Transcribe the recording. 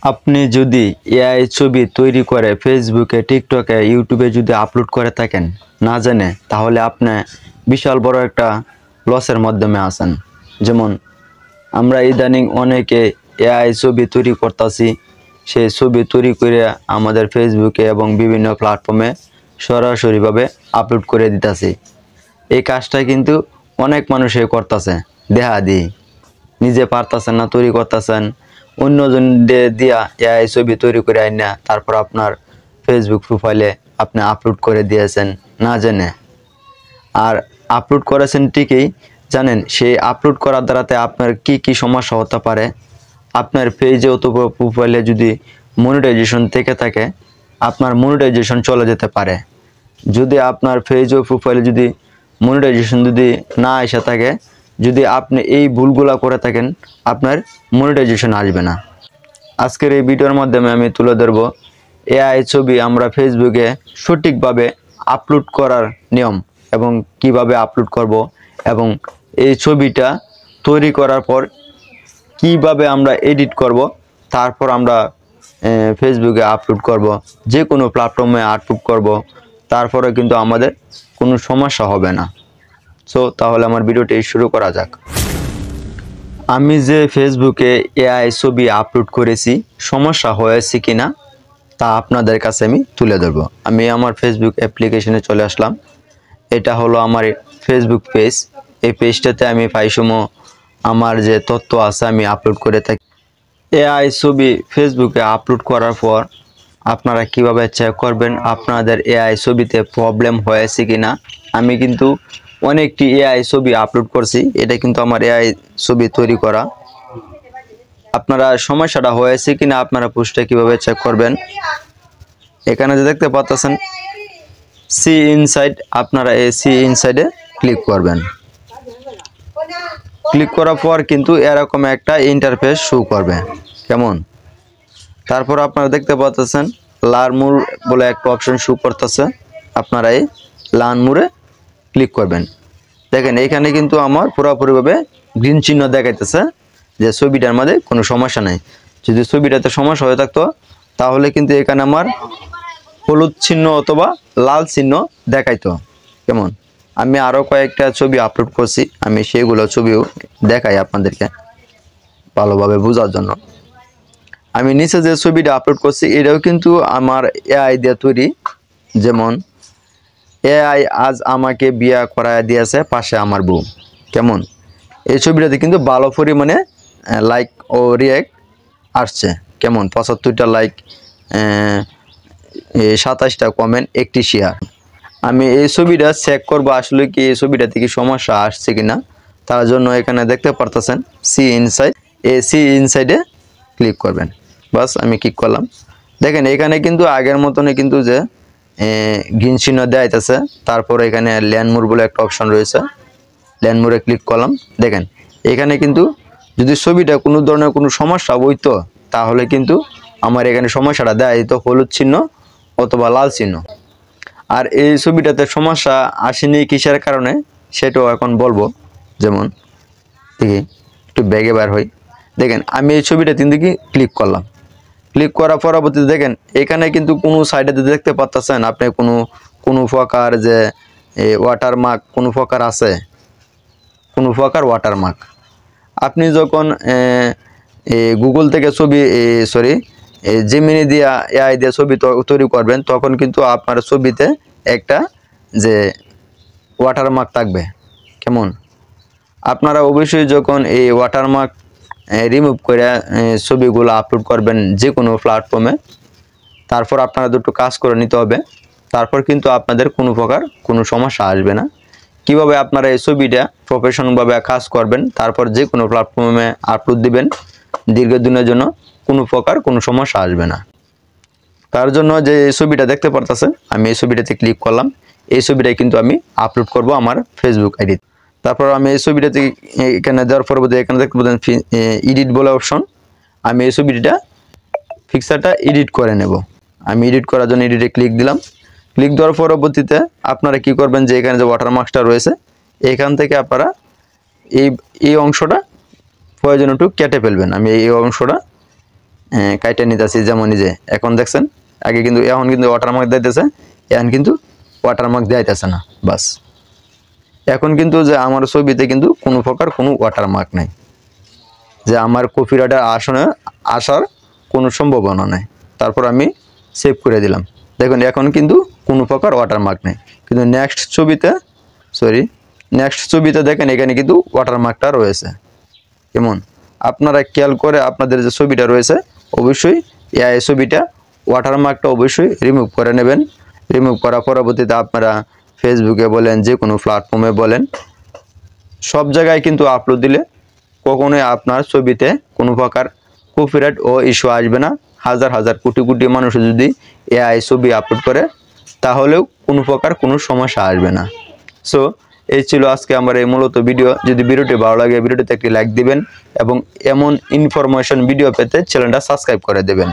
আপনি যদি এআই ছবি তৈরি করে ফেসবুকে, টিকটকে, ইউটিউবে যদি আপলোড করে থাকেন না জেনে, তাহলে আপনি বিশাল বড় একটা লসের মাধ্যমে আছেন। যেমন আমরা ইদানিং অনেকে এআই ছবি তৈরি করতেছি, সেই ছবি তৈরি করে আমাদের ফেসবুকে এবং বিভিন্ন প্ল্যাটফর্মে সরাসরিভাবে আপলোড করে দিতেছি। এই কাজটা কিন্তু অনেক মানুষই করতেছে, দেখা দিই নিজে পারতেছেন না, তৈরি করতেছেন, অন্যজন দিয়া এআই ছবি তৈরি করে আইনা তারপর আপনার ফেসবুক প্রোফাইলে আপনি আপলোড করে দিয়েছেন না জেনে। আর আপলোড করেছেন ঠিকই, জানেন সেই আপলোড করার দ্বারাতে আপনার কি কি সমস্যা হতে পারে। আপনার পেজে অথবা প্রোফাইলে যদি মনিটাইজেশন থেকে থাকে, আপনার মনিটাইজেশন চলে যেতে পারে। যদি আপনার পেজ ও প্রোফাইলে যদি মনিটাইজেশন যদি না এসে থাকে, যদি আপনি এই ভুলগুলা করে থাকেন, আপনার মনিটাইজেশন আসবে না। আজকের এই ভিডিওর মাধ্যমে আমি তুলে ধরব এআই ছবি আমরা ফেসবুকে সঠিকভাবে আপলোড করার নিয়ম এবং কিভাবে আপলোড করব, এবং এই ছবিটা তৈরি করার পর কিভাবে আমরা এডিট করব, তারপর আমরা ফেসবুকে আপলোড করব, যে কোনো প্ল্যাটফর্মে আপলোড করব, তারপরে কিন্তু আমাদের কোনো সমস্যা হবে না। সো তাহলে আমার ভিডিওটি শুরু করা যাক। আমি যে ফেসবুকে এআই ছবি আপলোড করেছি, সমস্যা হয়েছে কিনা তা আপনাদের কাছে আমি তুলে ধরব। আমি আমার ফেসবুক অ্যাপ্লিকেশনে চলে আসলাম। এটা হলো আমার ফেসবুক পেজ। এই পেজটাতে আমি প্রায়সময় আমার যে তথ্য আছে আমি আপলোড করে থাকি। এআই ছবি ফেসবুকে আপলোড করার পর আপনারা কিভাবে চেক করবেন আপনাদের এআই ছবিতে প্রবলেম হয়েছে কিনা। আমি কিন্তু অনেকটি এআই ছবি আপলোড করছি, এটা কিন্তু আমার এআই ছবি তৈরি করা। আপনারা সমস্যাটা হয়েছে কিনা আপনারা পোস্টে কিভাবে চেক করবেন, এখানে যে দেখতে পাচ্ছেন সি ইনসাইড, আপনারা এই সি ইনসাইডে ক্লিক করবেন। ক্লিক করার পর কিন্তু এরকম একটা ইন্টারফেস শো করবে কেমন। তারপর আপনারা দেখতে পাচ্ছেন লার্ন মোর বলে একটা অপশন শো করতেছে, আপনারা এই লার্ন মোরে ক্লিক করবেন। দেখেন এখানে কিন্তু আমার পুরোপুরিভাবে গ্রিন চিহ্ন দেখাইতেছে যে ছবিটার মধ্যে কোনো সমস্যা নাই। যদি ছবিটাতে সমস্যা হয়ে থাকতো তাহলে কিন্তু এখানে আমার হলুদ চিহ্ন অথবা লাল চিহ্ন দেখাইতো কেমন। আমি আরও কয়েকটা ছবি আপলোড করছি, আমি সেগুলো ছবিও দেখাই আপনাদেরকে ভালোভাবে বোঝার জন্য। আমি নিচে যে ছবিটা আপলোড করছি এটাও কিন্তু আমার এআই দিয়ে তৈরি। যেমন এআই আজ আমাকে বিয়া করায় দিয়েছে পাশে আমার বউ, কেমন। এই ছবিটাতে কিন্তু ভালো পরিমাণে লাইক ও রিয়াক্ট আসছে, কেমন 75টা লাইক, 27টা কমেন্ট, 1টি শেয়ার। আমি এই ছবিটা চেক করব আসলে কি এই ছবিটা থেকে সমস্যা আসছে কিনা। তার জন্য এখানে দেখতে পারতেছেন সি ইনসাইড, এই সি ইনসাইডে ক্লিক করবেন। বাস আমি ক্লিক করলাম। দেখেন এখানে কিন্তু আগের মতনই কিন্তু যে গ্রিন চিহ্ন দেওয়া যাইতেছে। তারপরে এখানে ল্যান্ডমোর বলে একটা অপশন রয়েছে, ল্যান্ডমোরে ক্লিক করলাম। দেখেন এখানে কিন্তু যদি ছবিটা কোনো ধরনের কোনো সমস্যা হইতো তাহলে কিন্তু আমার এখানে সমস্যাটা দেয় তো হলুদ চিহ্ন অথবা লাল চিহ্ন। আর এই ছবিটাতে সমস্যা আসেনি কিসের কারণে সেটাও এখন বলবো। যেমন দেখি একটু ব্যাগে বার হই। দেখেন আমি এই ছবিটা কিন্তু কি ক্লিক করলাম। ক্লিক করার পরবর্তীতে দেখেন এখানে কিন্তু কোনো সাইডে দেখতে পাচ্ছেন আপনি কোনো প্রকার যে ওয়াটারমার্ক কোনো প্রকার আছে, কোনো প্রকার ওয়াটারমার্ক। আপনি যখন গুগল থেকে ছবি জেমিনি দিয়া এআই দিয়ে ছবি তৈরি করবেন তখন কিন্তু আপনার ছবিতে একটা যে ওয়াটারমার্ক থাকবে, কেমন। আপনারা অবশ্যই যখন এই ওয়াটারমার্ক রিমুভ করে ছবিগুলো আপলোড করবেন যে কোনো প্ল্যাটফর্মে, তারপর আপনারা দুটো কাজ করে নিতে হবে, তারপর কিন্তু আপনাদের কোনো প্রকার কোনো সমস্যা আসবে না। কিভাবে আপনারা এই ছবিটা প্রফেশনালভাবে কাজ করবেন, তারপর যে কোনো প্ল্যাটফর্মে আপলোড দিবেন, দীর্ঘদিনের জন্য কোনো প্রকার কোনো সমস্যা আসবে না। তার জন্য যে এই ছবিটা দেখতে পারতেছেন আমি এই ছবিটাতে ক্লিক করলাম। এই ছবিটাই কিন্তু আমি আপলোড করব আমার ফেসবুক আইডি। তারপর আমি এই ছবিটাতে এখানে দেওয়ার পরবর্তী এখানে দেখতে পাচ্ছেন এডিট বলে অপশন। আমি এই ছবিটা পিকচারটা এডিট করে নেব। আমি এডিট করার জন্য এডিটে ক্লিক দিলাম। ক্লিক দেওয়ার পরবর্তীতে আপনারা কি করবেন যে এখানে যে ওয়াটারমার্কটা রয়েছে এখান থেকে আপনারা এই অংশটা প্রয়োজন একটু কেটে ফেলবেন। আমি এই অংশটা কাইটা নিতেছি, যেমন এই যে এখন দেখছেন আগে কিন্তু এখন কিন্তু ওয়াটারমার্ক দিতেছে, এখন কিন্তু ওয়াটারমার্ক দিতেছে না। বাস এখন কিন্তু যে আমার ছবিতে কিন্তু কোনো প্রকার কোনো ওয়াটারমার্ক নাই, যে আমার কপিরাইটের আসার কোনো সম্ভাবনা নাই। তারপর আমি সেভ করে দিলাম। দেখুন এখন কিন্তু কোনো প্রকার ওয়াটারমার্ক নেই, কিন্তু নেক্সট ছবিতে দেখেন এখানে কিন্তু ওয়াটারমার্কটা রয়েছে। কেমন আপনারা খেয়াল করে আপনাদের যে ছবিটা রয়েছে অবশ্যই এই ছবিটা ওয়াটারমার্কটা অবশ্যই রিমুভ করে নেবেন। রিমুভ করার পরবর্তীতে আপনারা ফেসবুকে বলেন, যে কোনো প্ল্যাটফর্মে বলেন, সব জায়গায় কিন্তু আপলোড দিলে কখনোই আপনার ছবিতে কোনো প্রকার কপিরাইট ও ইস্যু আসবে না। হাজার হাজার কোটি কোটি মানুষ যদি এআই ছবি আপলোড করে তাহলেও কোনো প্রকার কোনো সমস্যা আসবে না। সো এই ছিল আজকে আমার এই মূলত ভিডিও। যদি ভিডিওটি ভালো লাগে ভিডিওটিতে একটি লাইক দিবেন এবং এমন ইনফরমেশন ভিডিও পেতে চ্যানেলটা সাবস্ক্রাইব করে দেবেন।